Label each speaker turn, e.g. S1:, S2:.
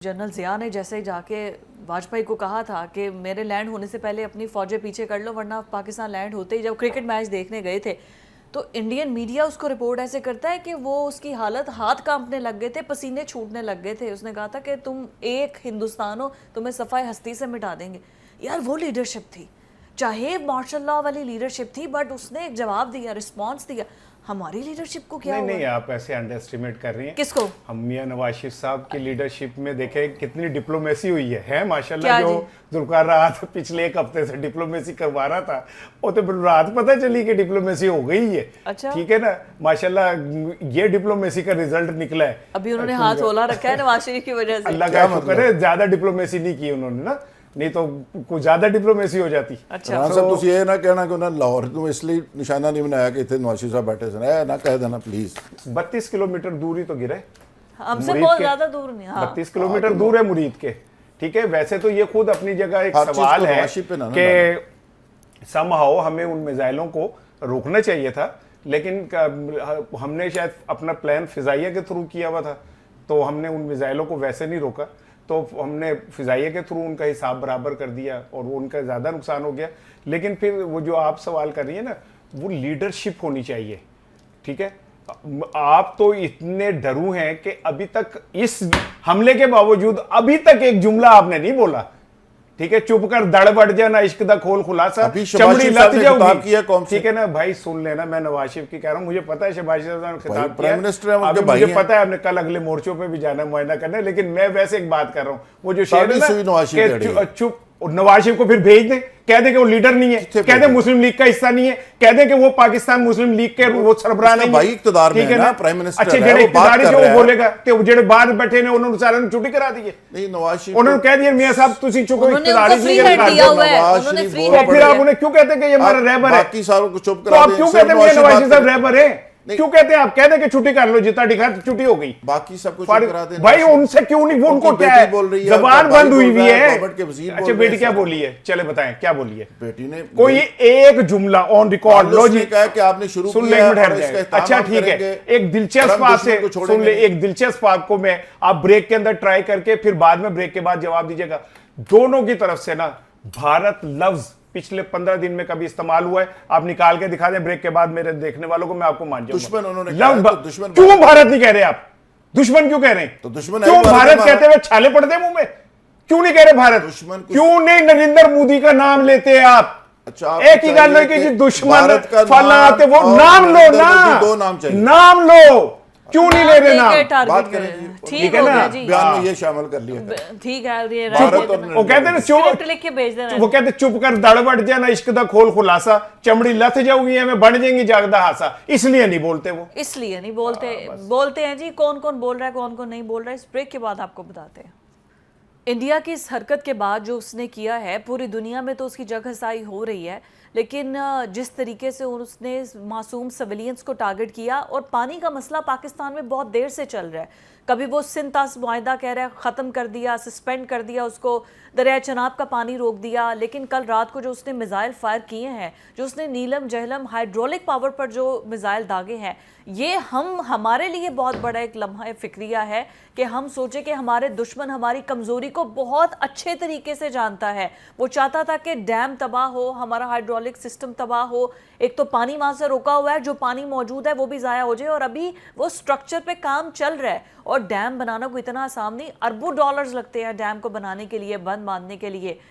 S1: General Zia ने जैसे जाके वाजपेयी को कहा था कि मेरे लैंड होने से पहले अपनी फ़ौजें पीछे कर लो वरना पाकिस्तान लैंड होते ही, जब क्रिकेट मैच देखने गए थे तो इंडियन मीडिया उसको रिपोर्ट ऐसे करता है कि वो उसकी हालत, हाथ कांपने लग गए थे, पसीने छूटने लग गए थे। उसने कहा था कि तुम एक हिंदुस्तान हो, तुम्हें सफ़ाई हस्ती से मिटा देंगे। यार वो लीडरशिप थी, चाहे मार्शल लॉ वाली लीडरशिप थी, बट उसने एक जवाब दिया, रिस्पॉन्स दिया। हमारी लीडरशिप को क्या
S2: नहीं, आप ऐसे अंडर एस्टिमेट कर रही हैं।
S1: किसको?
S2: हम मियां नवाज शरीफ साहब की लीडरशिप में देखें कितनी डिप्लोमेसी हुई है माशाल्लाह। जो जुल्फकार रात पिछले एक हफ्ते से डिप्लोमेसी करवा रहा था, वो तो रात पता चली कि डिप्लोमेसी हो गई है।
S1: अच्छा,
S2: ठीक है ना, माशाल्लाह ये डिप्लोमेसी का रिजल्ट निकला है।
S1: अभी उन्होंने हाथ होला रखा है नवाज शरीफ की वजह से।
S2: अल्लाह का शुक्र है, ज्यादा डिप्लोमेसी नहीं की उन्होंने ना, नहीं तो कुछ ज्यादा डिप्लोमेसी हो जाती।
S1: अच्छा
S3: राणा साहब तुम ये ना कहना कि उन्होंने लाहौर को इसलिए निशाना नहीं बनाया कि इतने नवाज शरीफ साहब बैठे थे, ना कह देना प्लीज।
S2: 32 किलोमीटर दूरी तो गिरे,
S1: हमसे बहुत ज्यादा दूर नहीं।
S2: 32 किलोमीटर दूर है मुरीद के। ठीक है, वैसे तो ये खुद अपनी जगह एक सवाल है कि समहाउ हमें उन मिसाइलों को रोकना चाहिए था, लेकिन हमने शायद अपना प्लान फिजाइया के थ्रू किया हुआ था, तो हमने उन मिसाइलों को वैसे नहीं रोका, तो हमने फिजाइया के थ्रू उनका हिसाब बराबर कर दिया और वो उनका ज़्यादा नुकसान हो गया। लेकिन फिर वो जो आप सवाल कर रही है ना, वो लीडरशिप होनी चाहिए। ठीक है, आप तो इतने डरू हैं कि अभी तक इस हमले के बावजूद अभी तक एक जुमला आपने नहीं बोला। ठीक है, चुप कर दड़ बढ़ जाना, इश्क दा खोल खुलासा, चमड़ी लत जाऊगी। ठीक है ना भाई, सुन लेना, मैं नवाज शरीफ की कह रहा हूँ, मुझे पता है शहबाज शरीफ साहब ने खिताब किया, मुझे पता है आपने कल अगले मोर्चों पे भी जाना मुआयना करने, लेकिन मैं वैसे एक बात कर रहा हूँ, वो जो शेर है ना, चुप नवाज शरीफ को फिर भेज दे, कह दे कि वो लीडर नहीं है, कह दे मुस्लिम लीग का हिस्सा नहीं है, कह दे कि वो पाकिस्तान मुस्लिम लीग के वो सरबराह नहीं है।
S3: ठीक है ना, प्राइम मिनिस्टर
S2: अच्छा जेड़े इख्तियारी जो वो बोलेगा कि जेड़े बाहर बैठे ने उन्होंने सारे छुट्टी करा दी है।
S3: नहीं, नवाज शरीफ
S2: उन्होंने कह दिया मियां साहब तुसी चुप हो,
S1: इख्तियारी नहीं है,
S2: फिर आप उन्हें क्यों कहते हैं कि ये हमारा रहबर है?
S3: बाकी सारों को चुप
S2: करा दें, तो आप क्यों कहते हैं नवाज शरीफ साहब रहबर है? क्यों कहते हैं आप? कह दे कि छुट्टी कर लो, जितना दिखा छुट्टी हो गई,
S3: बाकी सब कुछ करा दें
S2: भाई। उनसे क्यों नहीं, वो उनको क्या है, जबान बंद हुई हुई है। अच्छा बेटी क्या बोली है, चले बताएं क्या बोली है बेटी ने? कोई एक जुमला ऑन रिकॉर्ड लो जी,
S3: कहा कि आपने शुरू
S2: सुन ले, अच्छा ठीक है, एक दिलचस्प बात से सुन ले, एक दिलचस्प बात को मैं आप ब्रेक के अंदर ट्राई करके फिर बाद में ब्रेक के बाद जवाब दीजिएगा। दोनों की तरफ से ना भारत लफ्ज पिछले 15 दिन में कभी इस्तेमाल हुआ है? आप निकाल के दिखा दें ब्रेक के बाद मेरे देखने वालों को, मैं आपको मान जाऊंगा।
S3: दुश्मन उन्होंने कहा, तो दुश्मन
S2: क्यों भारत नहीं कह रहे आप? दुश्मन क्यों कह रहे हैं?
S3: तो दुश्मन
S2: क्यों भारत कहते हुए छाले पड़ते हैं मुंह में? क्यों नहीं कह रहे भारत? दुश्मन क्यों नहीं नरेंद्र मोदी का नाम लेते हैं आप? अच्छा, एक ही गाल कि दुश्मन फला आते, वो नाम लो ना,
S3: दो नाम चाहिए,
S2: नाम लो, क्यों नहीं ले रहे नाम?
S3: बात करें,
S1: ठीक है ना,
S3: बयान में ये शामिल कर लिया,
S1: ठीक है।
S2: वो कहते हैं चुप लिख के भेज देना, वो कहते चुप कर दड़ बढ़ जाना, इश्क दा खोल खुलासा, चमड़ी लथ जाऊंगी हमें बन जाएंगी जागदा हासा, इसलिए नहीं बोलते वो,
S1: इसलिए नहीं बोलते। बोलते हैं जी, कौन कौन बोल रहा है कौन कौन नहीं बोल रहा है, इस ब्रेक के बाद आपको बताते हैं। इंडिया की इस हरकत के बाद जो उसने किया है, पूरी दुनिया में तो उसकी जगहसाई हो रही है, लेकिन जिस तरीके से उसने मासूम सिविलियंस को टारगेट किया, और पानी का मसला पाकिस्तान में बहुत देर से चल रहा है। कभी वो सिंध तास मुआहदा कह रहा है ख़त्म कर दिया, सस्पेंड कर दिया उसको, दरिया चनाब का पानी रोक दिया, लेकिन कल रात को जो उसने मिसाइल फायर किए हैं, जो उसने नीलम जहलम हाइड्रोलिक पावर पर जो मिसाइल दागे हैं, ये हमारे लिए बहुत बड़ा एक लम्हा फिक्रिया है कि हम सोचे कि हमारे दुश्मन हमारी कमज़ोरी को बहुत अच्छे तरीके से जानता है। वो चाहता था कि डैम तबाह हो, हमारा हाइड्रोलिक सिस्टम तबाह हो, एक तो पानी वहाँ से रोका हुआ है, जो पानी मौजूद है वो भी ज़ाया हो जाए, और अभी वो स्ट्रक्चर पे काम चल रहा है, और डैम बनाना कोई इतना आसान नहीं, अरबों डॉलर्स लगते हैं डैम को बनाने के लिए, बंद बांधने के लिए।